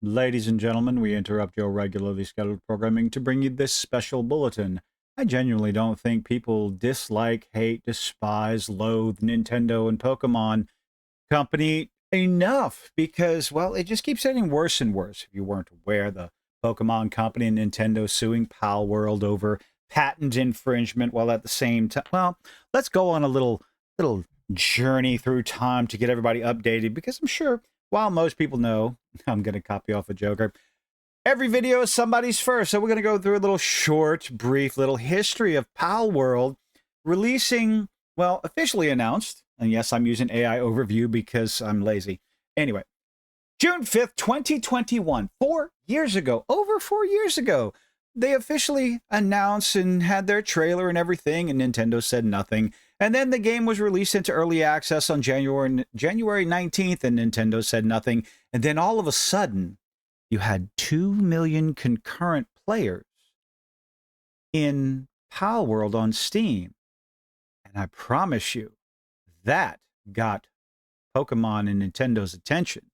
Ladies and gentlemen, we interrupt your regularly scheduled programming to bring you this special bulletin. I genuinely don't think people dislike, hate, despise, loathe Nintendo and Pokemon Company enough because, well, it just keeps getting worse and worse. If you weren't aware, the Pokemon Company and Nintendo suing Palworld over patent infringement, while at the same time, well, let's go on a little journey through time to get everybody updated because I'm sure while most people know, I'm going to copy off a Joker. Every video is somebody's first, so we're going to go through a little short, brief little history of Palworld releasing, well, officially announced, and yes, I'm using AI overview because I'm lazy. Anyway, June 5th, 2021, 4 years ago, over 4 years ago, they officially announced and had their trailer and everything, and Nintendo said nothing. And then the game was released into early access on January 19th, and Nintendo said nothing. And then all of a sudden, you had 2 million concurrent players in Palworld on Steam. And I promise you, that got Pokemon and Nintendo's attention.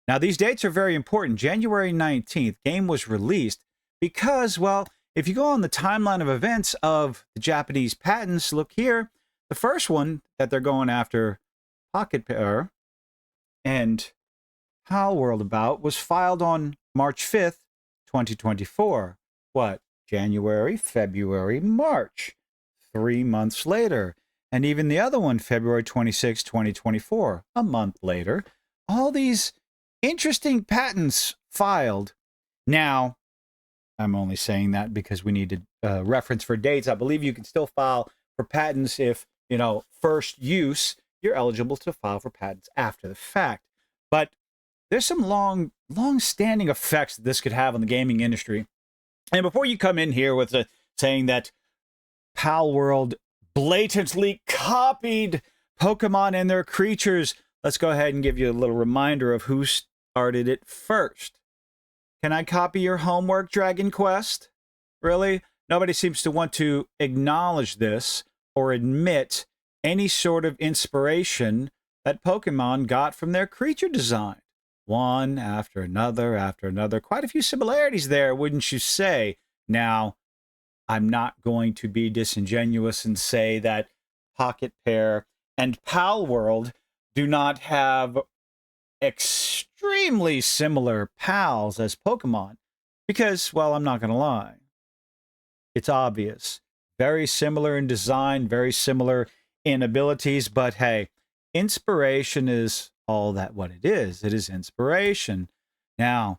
Now, these dates are very important. January 19th, game was released because, well, if you go on the timeline of events of the Japanese patents, look here, the first one that they're going after Pocket Pair and Palworld about was filed on March 5th, 2024. What? January, February, March. 3 months later. And even the other one, February 26, 2024, a month later. All these interesting patents filed. Now, I'm only saying that because we need a reference for dates. I believe you can still file for patents if, first use, you're eligible to file for patents after the fact. But there's some long-standing effects that this could have on the gaming industry. And before you come in here with saying that Palworld blatantly copied Pokemon and their creatures, let's go ahead and give you a little reminder of who started it first. Can I copy your homework, Dragon Quest? Really? Nobody seems to want to acknowledge this or admit any sort of inspiration that Pokemon got from their creature design. One after another. Quite a few similarities there, wouldn't you say? Now, I'm not going to be disingenuous and say that Pocket Pair and Palworld do not have extremely similar pals as Pokemon. Because, well, I'm not going to lie. It's obvious. Very similar in design, very similar in abilities, but hey, inspiration is all that what it is. It is inspiration. Now,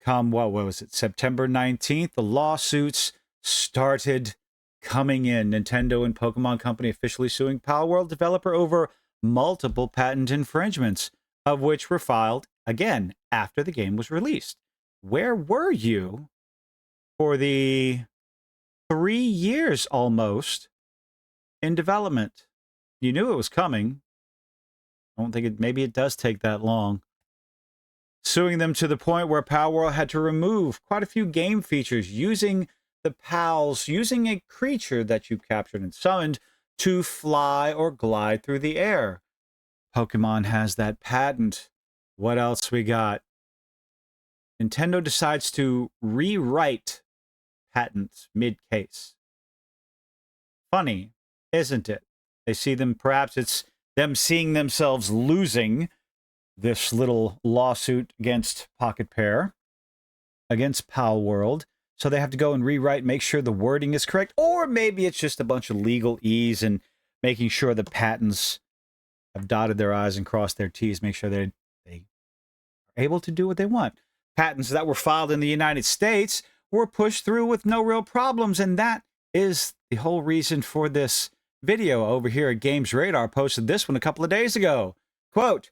come, what was it, September 19th, the lawsuits started coming in. Nintendo and Pokemon Company officially suing Palworld developer over multiple patent infringements, of which were filed, again, after the game was released. Where were you for the 3 years almost in development? You knew it was coming. I don't think maybe it does take that long. Suing them to the point where Palworld had to remove quite a few game features using the pals, using a creature that you captured and summoned to fly or glide through the air. Pokemon has that patent. What else we got? Nintendo decides to rewrite patents mid-case. Funny, isn't it? They see them, perhaps it's them seeing themselves losing this little lawsuit against Pocket Pair, against Palworld. So they have to go and rewrite, make sure the wording is correct. Or maybe it's just a bunch of legal ease and making sure the patents have dotted their I's and crossed their T's, make sure they are able to do what they want. Patents that were filed in the United States were pushed through with no real problems, and that is the whole reason for this video. Over here at Games Radar posted this one a couple of days ago. Quote,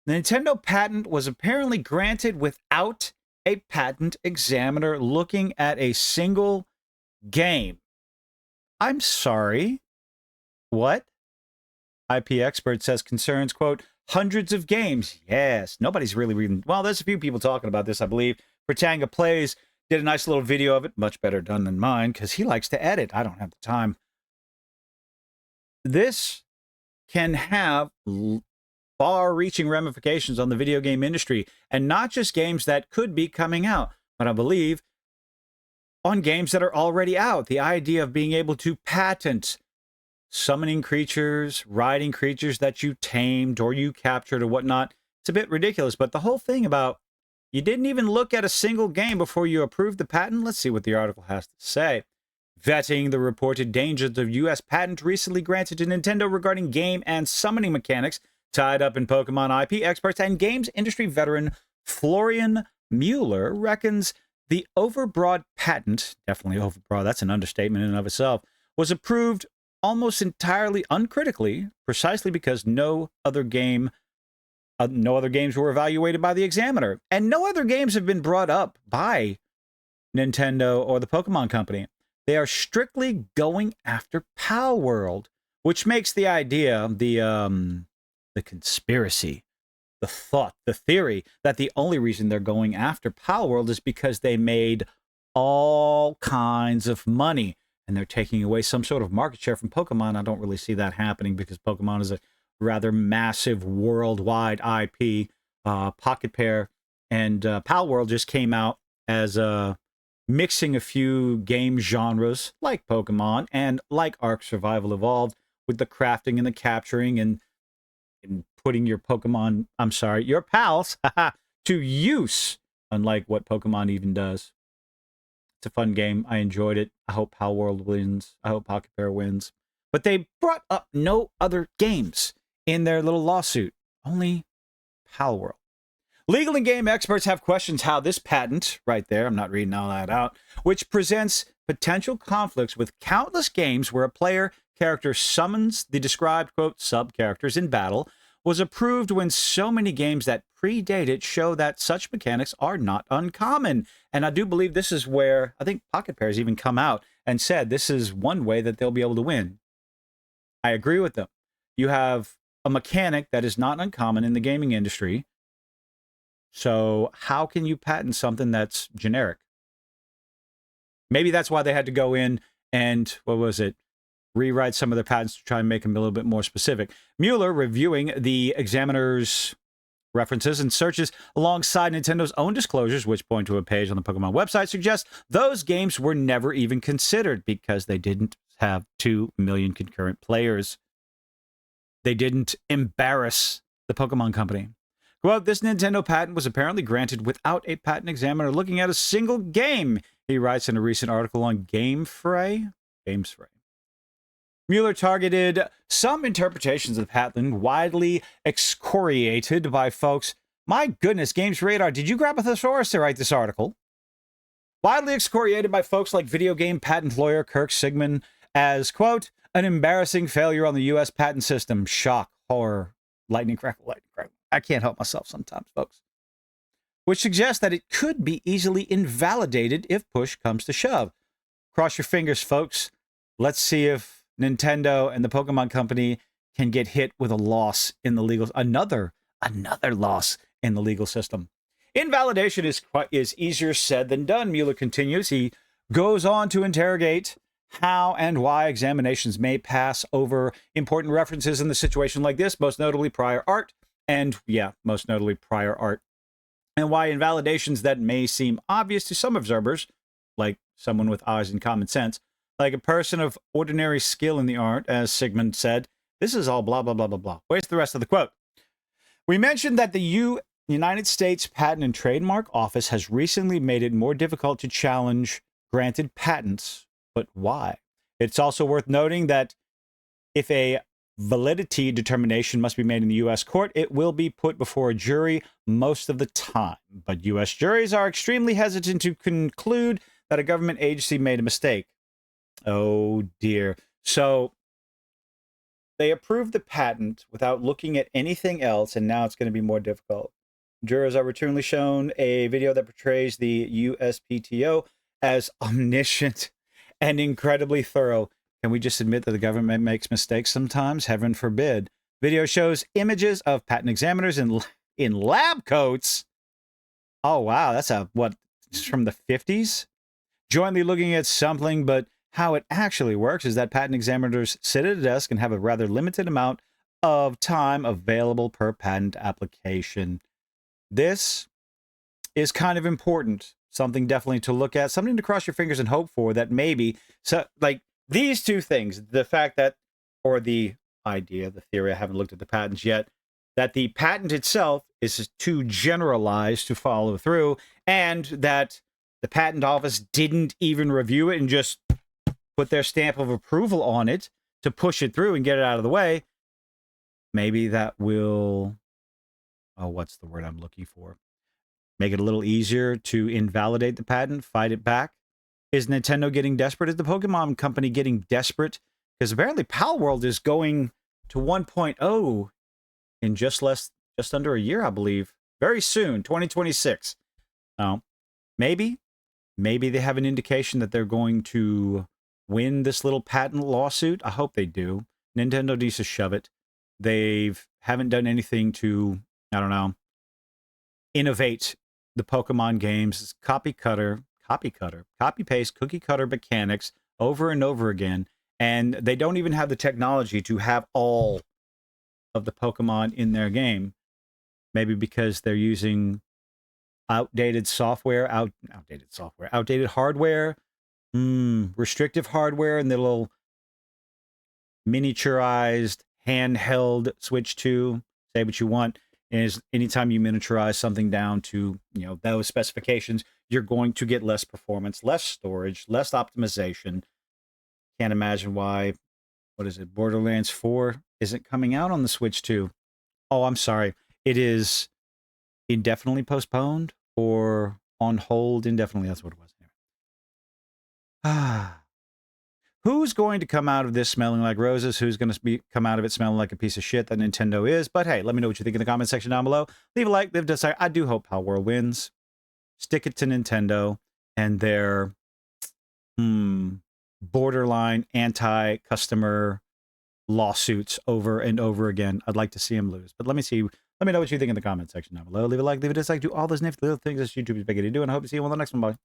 the Nintendo patent was apparently granted without a patent examiner looking at a single game. I'm sorry. What? IP expert says concerns, quote, hundreds of games. Yes, nobody's really reading. Well, there's a few people talking about this, I believe. Pratanga Plays did a nice little video of it, much better done than mine, because he likes to edit. I don't have the time. This can have far-reaching ramifications on the video game industry, and not just games that could be coming out, but I believe on games that are already out. The idea of being able to patent summoning creatures, riding creatures that you tamed or you captured or whatnot, it's a bit ridiculous. But the whole thing about you didn't even look at a single game before you approved the patent. Let's see what the article has to say. Vetting the reported dangers of U.S. patent recently granted to Nintendo regarding game and summoning mechanics tied up in Pokemon IP, experts and games industry veteran Florian Mueller reckons the overbroad patent, definitely overbroad, that's an understatement in and of itself, was approved almost entirely uncritically, precisely because no other games were evaluated by the examiner, and no other games have been brought up by Nintendo or the Pokemon Company. They are strictly going after Palworld, which makes the idea, the conspiracy, the thought, the theory that the only reason they're going after Palworld is because they made all kinds of money and they're taking away some sort of market share from Pokemon. I don't really see that happening because Pokemon is a rather massive worldwide IP. Pocket Pair and Palworld just came out as mixing a few game genres like Pokemon and like Ark Survival Evolved with the crafting and the capturing and putting your Pokemon, your pals, to use, unlike what Pokemon even does. It's a fun game. I enjoyed it. I hope Palworld wins. I hope Pocket Pair wins. But they brought up no other games in their little lawsuit. Only Palworld. Legal and game experts have questions how this patent, right there, I'm not reading all that out, which presents potential conflicts with countless games where a player character summons the described, quote, sub-characters in battle, was approved when so many games that predate it show that such mechanics are not uncommon. And I do believe this is where, I think Pocket Pair has even come out and said this is one way that they'll be able to win. I agree with them. You have a mechanic that is not uncommon in the gaming industry. So how can you patent something that's generic? Maybe that's why they had to go in and, rewrite some of their patents to try and make them a little bit more specific. Mueller, reviewing the examiner's references and searches alongside Nintendo's own disclosures, which point to a page on the Pokemon website, suggests those games were never even considered because they didn't have 2 million concurrent players. They didn't embarrass the Pokemon Company. Quote, this Nintendo patent was apparently granted without a patent examiner looking at a single game, he writes in a recent article on GameFray. Mueller targeted some interpretations of the patent widely excoriated by folks. My goodness, Games Radar, did you grab a thesaurus to write this article? Widely excoriated by folks like video game patent lawyer Kirk Sigmund as, quote, an embarrassing failure on the U.S. patent system. Shock, horror, lightning crackle. I can't help myself sometimes, folks. Which suggests that it could be easily invalidated if push comes to shove. Cross your fingers, folks. Let's see if Nintendo and the Pokemon Company can get hit with a loss in the legal, another loss in the legal system. Invalidation is easier said than done, Mueller continues. He goes on to interrogate how and why examinations may pass over important references in the situation like this, most notably prior art, and why invalidations that may seem obvious to some observers, like someone with eyes and common sense, like a person of ordinary skill in the art, as Sigmund said, this is all blah, blah, blah, blah, blah. Where's the rest of the quote? We mentioned that the United States Patent and Trademark Office has recently made it more difficult to challenge granted patents, but why? It's also worth noting that if a validity determination must be made in the U.S. court, it will be put before a jury most of the time. But U.S. juries are extremely hesitant to conclude that a government agency made a mistake. Oh, dear. So they approved the patent without looking at anything else, and now it's going to be more difficult. Jurors are routinely shown a video that portrays the USPTO as omniscient and incredibly thorough. Can we just admit that the government makes mistakes sometimes? Heaven forbid. Video shows images of patent examiners in lab coats. Oh, wow. That's it's from the 50s? Jointly looking at something, but how it actually works is that patent examiners sit at a desk and have a rather limited amount of time available per patent application. This is kind of important. Something definitely to look at, something to cross your fingers and hope for that maybe, so like these two things, the fact that, or the idea, the theory, I haven't looked at the patents yet, that the patent itself is too generalized to follow through, and that the patent office didn't even review it and just put their stamp of approval on it to push it through and get it out of the way. Maybe that will, oh, what's the word I'm looking for? Make it a little easier to invalidate the patent, fight it back. Is Nintendo getting desperate? Is the Pokemon Company getting desperate? Because apparently Palworld is going to 1.0 in just under a year, I believe. Very soon, 2026. Now, maybe they have an indication that they're going to win this little patent lawsuit. I hope they do. Nintendo needs to shove it. Haven't done anything to, I don't know, innovate the Pokemon games. It's copy paste, cookie cutter mechanics over and over again. And they don't even have the technology to have all of the Pokemon in their game. Maybe because they're using outdated hardware, restrictive hardware, and the little miniaturized handheld Switch 2. Say what you want. Is anytime you miniaturize something down to, those specifications, you're going to get less performance, less storage, less optimization. Can't imagine why, Borderlands 4 isn't coming out on the Switch 2. Oh, I'm sorry. It is indefinitely postponed or on hold indefinitely. That's what it was. Ah. Who's going to come out of this smelling like roses? Who's going to come out of it smelling like a piece of shit that Nintendo is? But hey, let me know what you think in the comment section down below. Leave a like, leave a dislike. I do hope Palworld wins. Stick it to Nintendo and their borderline anti-customer lawsuits over and over again. I'd like to see them lose. But let me know what you think in the comment section down below. Leave a like, leave a dislike. Do all those nifty little things that YouTube is begging you to do. And I hope to see you on the next one. Bye.